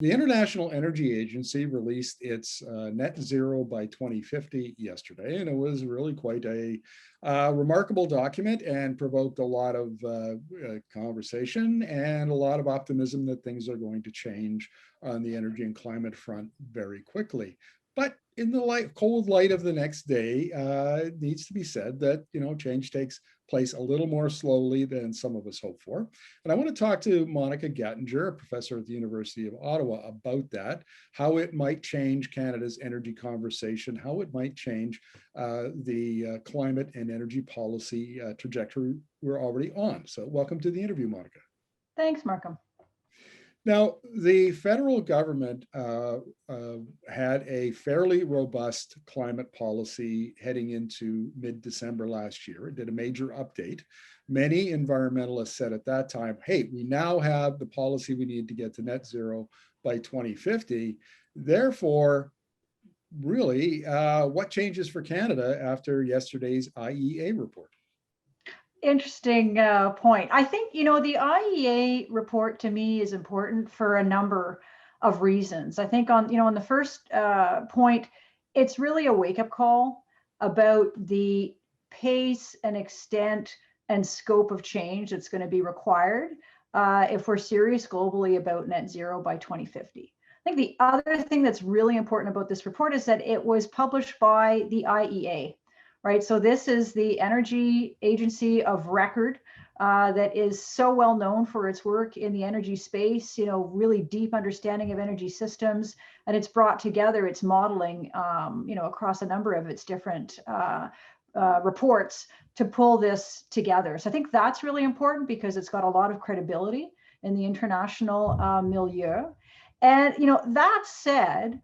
The International Energy Agency released its net zero by 2050 yesterday, and it was really quite a remarkable document and provoked a lot of conversation and a lot of optimism that things are going to change on the energy and climate front very quickly. But in the cold light of the next day, it needs to be said that change takes place a little more slowly than some of us hope for. And I want to talk to Monica Gattinger, a professor at the University of Ottawa, about that, how it might change Canada's energy conversation, how it might change the climate and energy policy trajectory we're already on. So welcome to the interview, Monica. Thanks, Markham. Now, the federal government had a fairly robust climate policy heading into mid-December last year. It did a major update. Many environmentalists said at that time, hey, we now have the policy we need to get to net zero by 2050. Therefore, really, what changes for Canada after yesterday's IEA report? Interesting point. I think, the IEA report to me is important for a number of reasons. I think on the first point, it's really a wake-up call about the pace and extent and scope of change that's going to be required if we're serious globally about net zero by 2050. I think the other thing that's really important about this report is that it was published by the IEA. Right, so this is the energy agency of record that is so well known for its work in the energy space, really deep understanding of energy systems, and it's brought together its modeling, across a number of its different reports to pull this together. So I think that's really important because it's got a lot of credibility in the international milieu. And, that said,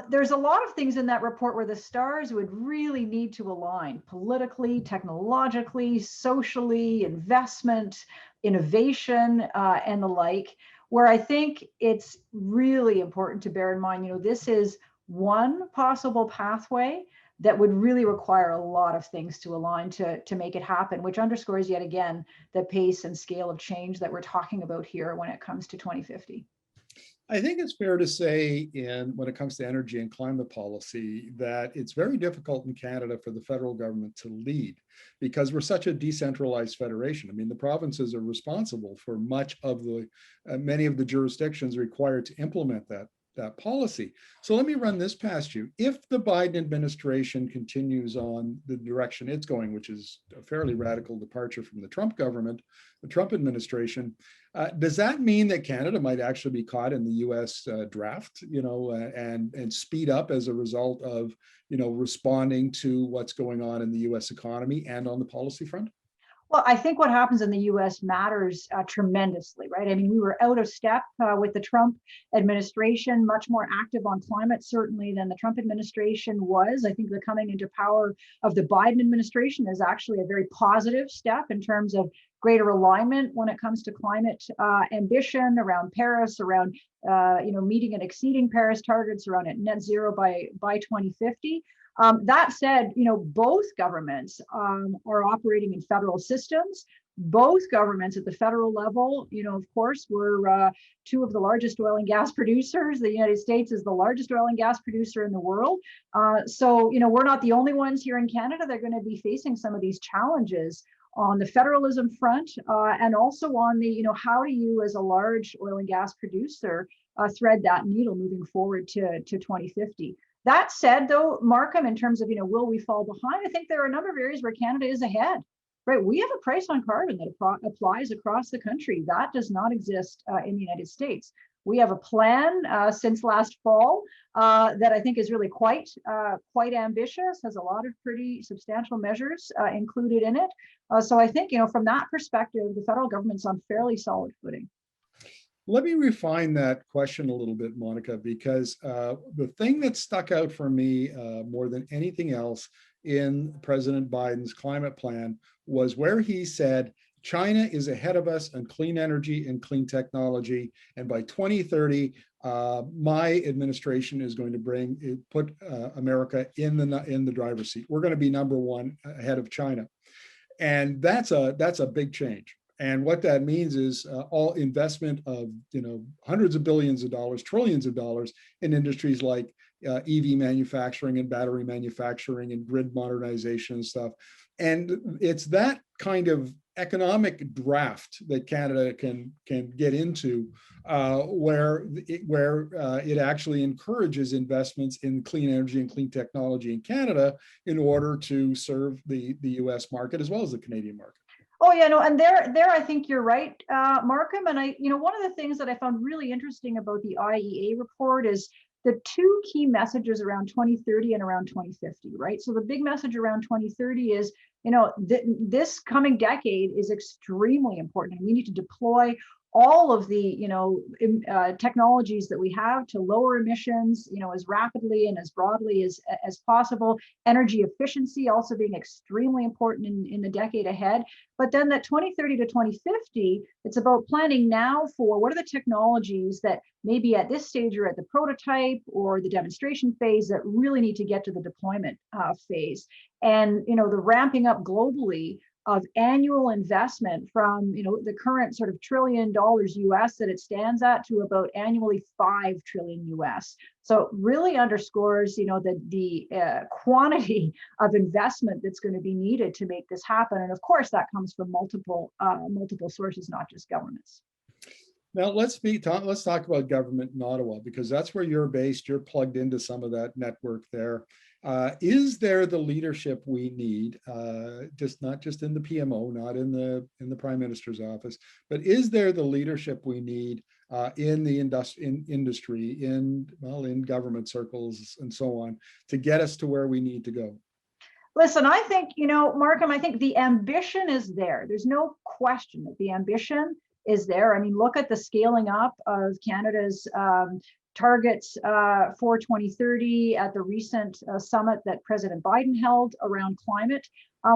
there's a lot of things in that report where the stars would really need to align politically, technologically, socially, investment, innovation, and the like, where I think it's really important to bear in mind, this is one possible pathway that would really require a lot of things to align to make it happen, which underscores yet again the pace and scale of change that we're talking about here when it comes to 2050. I think it's fair to say when it comes to energy and climate policy that it's very difficult in Canada for the federal government to lead because we're such a decentralized federation. I mean, the provinces are responsible for much of many of the jurisdictions required to implement that policy. So let me run this past you. If the Biden administration continues on the direction it's going, which is a fairly radical departure from the Trump government, the Trump administration, does that mean that Canada might actually be caught in the U.S. draft, and speed up as a result of, responding to what's going on in the U.S. economy and on the policy front? Well, I think what happens in the U.S. matters tremendously, right? I mean, we were out of step with the Trump administration, much more active on climate, certainly, than the Trump administration was. I think the coming into power of the Biden administration is actually a very positive step in terms of greater alignment when it comes to climate ambition around Paris, around meeting and exceeding Paris targets, around net zero by 2050. That said, both governments are operating in federal systems. Both governments at the federal level, of course, we're two of the largest oil and gas producers. The United States is the largest oil and gas producer in the world. So, we're not the only ones here in Canada. They're going to be facing some of these challenges on the federalism front and also on the, how do you as a large oil and gas producer thread that needle moving forward to 2050. That said, though, Markham, in terms of, will we fall behind? I think there are a number of areas where Canada is ahead, right? We have a price on carbon that applies across the country. That does not exist in the United States. We have a plan since last fall that I think is really quite ambitious, has a lot of pretty substantial measures included in it. So I think, from that perspective, the federal government's on fairly solid footing. Let me refine that question a little bit, Monica, because the thing that stuck out for me more than anything else in President Biden's climate plan was where he said, China is ahead of us on clean energy and clean technology. And by 2030, my administration is going to put America in the driver's seat. We're going to be number one ahead of China. And that's a big change. And what that means is all investment of, hundreds of billions of dollars, trillions of dollars in industries like EV manufacturing and battery manufacturing and grid modernization and stuff. And it's that kind of economic draft that Canada can get into, where it actually encourages investments in clean energy and clean technology in Canada in order to serve the U.S. market as well as the Canadian market. Oh yeah, no, and there I think you're right, Markham. And one of the things that I found really interesting about the IEA report is the two key messages around 2030 and around 2050, right? So the big message around 2030 is, this coming decade is extremely important, and we need to deploy all of the technologies that we have to lower emissions as rapidly and as broadly as possible. Energy efficiency also being extremely important in the decade ahead. But then that 2030 to 2050, it's about planning now for what are the technologies that maybe at this stage are at the prototype or the demonstration phase that really need to get to the deployment phase. And the ramping up globally of annual investment from the current sort of $1 trillion US that it stands at to about annually $5 trillion US. So it really underscores the quantity of investment that's going to be needed to make this happen. And of course that comes from multiple sources, not just governments. Now let's talk about government in Ottawa, because that's where you're based. You're plugged into some of that network there. Is there the leadership we need, not just in the PMO, not in the Prime Minister's office, but is there the leadership we need in the industry, in government circles and so on, to get us to where we need to go? Listen, I think, Markham, I think the ambition is there. There's no question that the ambition is there. I mean, look at the scaling up of Canada's targets for 2030 at the recent summit that President Biden held around climate.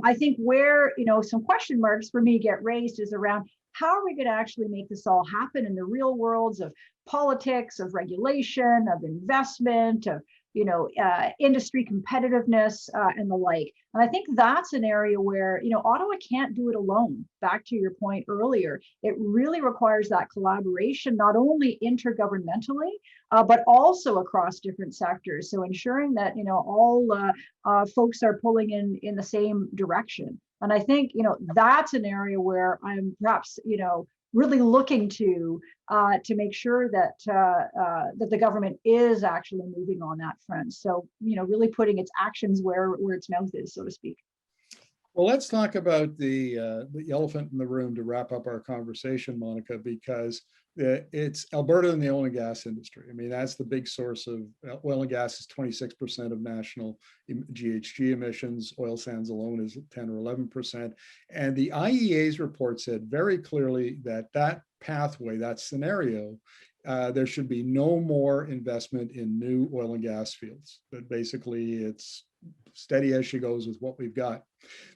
I think where some question marks for me get raised is around how are we going to actually make this all happen in the real worlds of politics, of regulation, of investment, of industry competitiveness and the like. And I think that's an area where, Ottawa can't do it alone. Back to your point earlier, it really requires that collaboration, not only intergovernmentally, but also across different sectors. So ensuring that, all folks are pulling in the same direction. And I think, that's an area where I'm perhaps, really looking to make sure that that the government is actually moving on that front. So, really putting its actions where its mouth is, so to speak. Well, let's talk about the elephant in the room to wrap up our conversation, Monica, because it's Alberta and the oil and gas industry. I mean, that's the big source of oil and gas is 26% of national GHG emissions. Oil sands alone is 10 or 11%. And the IEA's report said very clearly that pathway, that scenario, there should be no more investment in new oil and gas fields. But basically, it's steady as she goes with what we've got.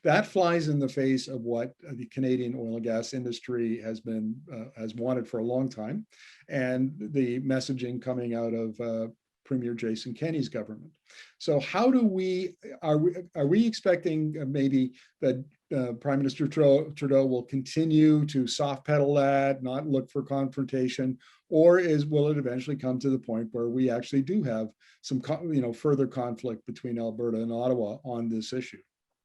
That flies in the face of what the Canadian oil and gas industry has wanted for a long time, and the messaging coming out of Premier Jason Kenney's government. So how do are we expecting maybe that Prime Minister Trudeau will continue to soft pedal that, not look for confrontation, or will it eventually come to the point where we actually do have some further conflict between Alberta and Ottawa on this issue?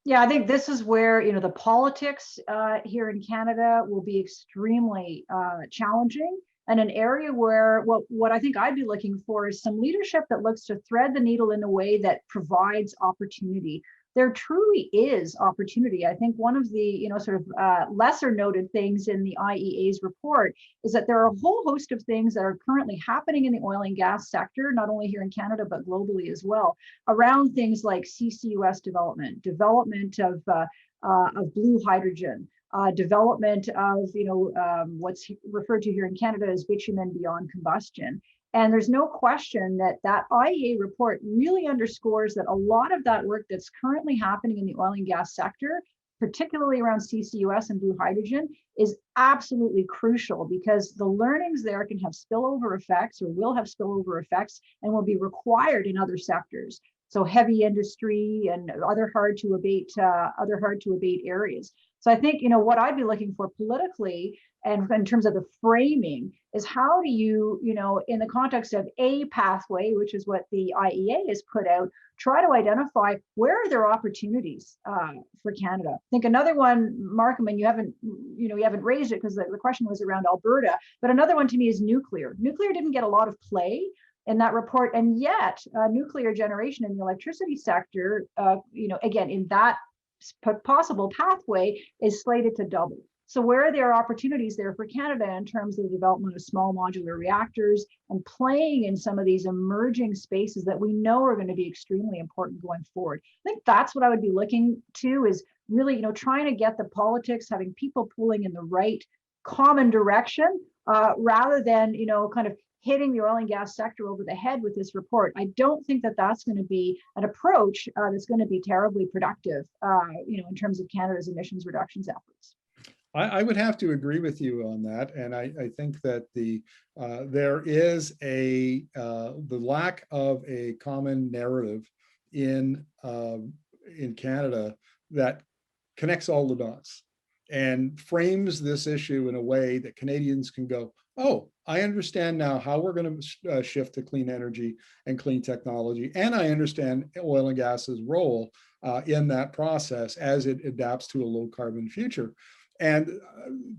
Yeah, I think this is where the politics here in Canada will be extremely challenging, and an area where what I think I'd be looking for is some leadership that looks to thread the needle in a way that provides opportunity. There truly is opportunity. I think one of the sort of lesser noted things in the IEA's report is that there are a whole host of things that are currently happening in the oil and gas sector, not only here in Canada but globally as well, around things like CCUS development of blue hydrogen, development of what's referred to here in Canada as bitumen beyond combustion. And there's no question that IEA report really underscores that a lot of that work that's currently happening in the oil and gas sector, particularly around CCUS and blue hydrogen, is absolutely crucial, because the learnings there can have spillover effects, or will have spillover effects, and will be required in other sectors. So heavy industry and other hard to abate areas. So I think, what I'd be looking for politically and in terms of the framing is how do you, in the context of a pathway, which is what the IEA has put out, try to identify where are there opportunities for Canada. I think another one, Markham, and you haven't raised it because the question was around Alberta, but another one to me is nuclear. Nuclear didn't get a lot of play in that report, and yet nuclear generation in the electricity sector, again, in that possible pathway is slated to double. So where are there opportunities there for Canada in terms of the development of small modular reactors and playing in some of these emerging spaces that we know are going to be extremely important going forward? I think that's what I would be looking to, is really, trying to get the politics, having people pulling in the right common direction, rather than, kind of hitting the oil and gas sector over the head with this report. I don't think that that's going to be an approach that's going to be terribly productive, in terms of Canada's emissions reductions efforts. I would have to agree with you on that, and I think that there is the lack of a common narrative in Canada that connects all the dots and frames this issue in a way that Canadians can go, oh, I understand now how we're going to shift to clean energy and clean technology, and I understand oil and gas's role in that process as it adapts to a low carbon future. And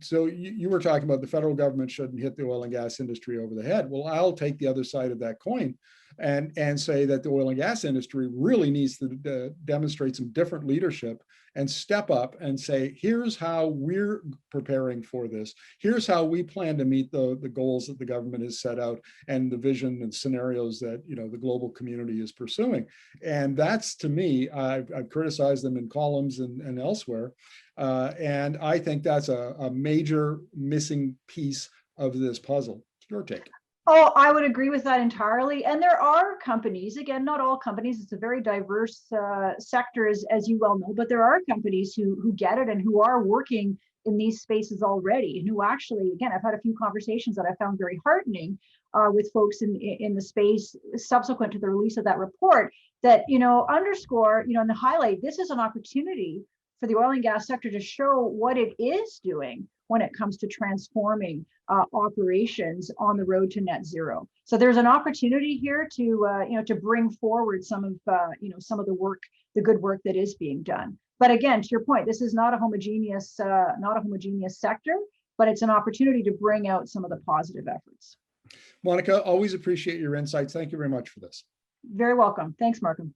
so you were talking about the federal government shouldn't hit the oil and gas industry over the head. Well, I'll take the other side of that coin and say that the oil and gas industry really needs to demonstrate some different leadership and step up and say, here's how we're preparing for this. Here's how we plan to meet the goals that the government has set out and the vision and scenarios that the global community is pursuing. And that's, to me, I've criticized them in columns and elsewhere. And I think that's a major missing piece of this puzzle. Your take. Oh, I would agree with that entirely. And there are companies, again, not all companies, it's a very diverse sector, as you well know, but there are companies who get it and who are working in these spaces already, and who actually, again, I've had a few conversations that I found very heartening with folks in the space subsequent to the release of that report that, underscore, and highlight, this is an opportunity for the oil and gas sector to show what it is doing when it comes to transforming operations on the road to net zero. So there's an opportunity here to bring forward some of the work, the good work that is being done. But again, to your point, this is not a homogeneous sector, but it's an opportunity to bring out some of the positive efforts. Monica, always appreciate your insights. Thank you very much for this. Very welcome. Thanks, Markham.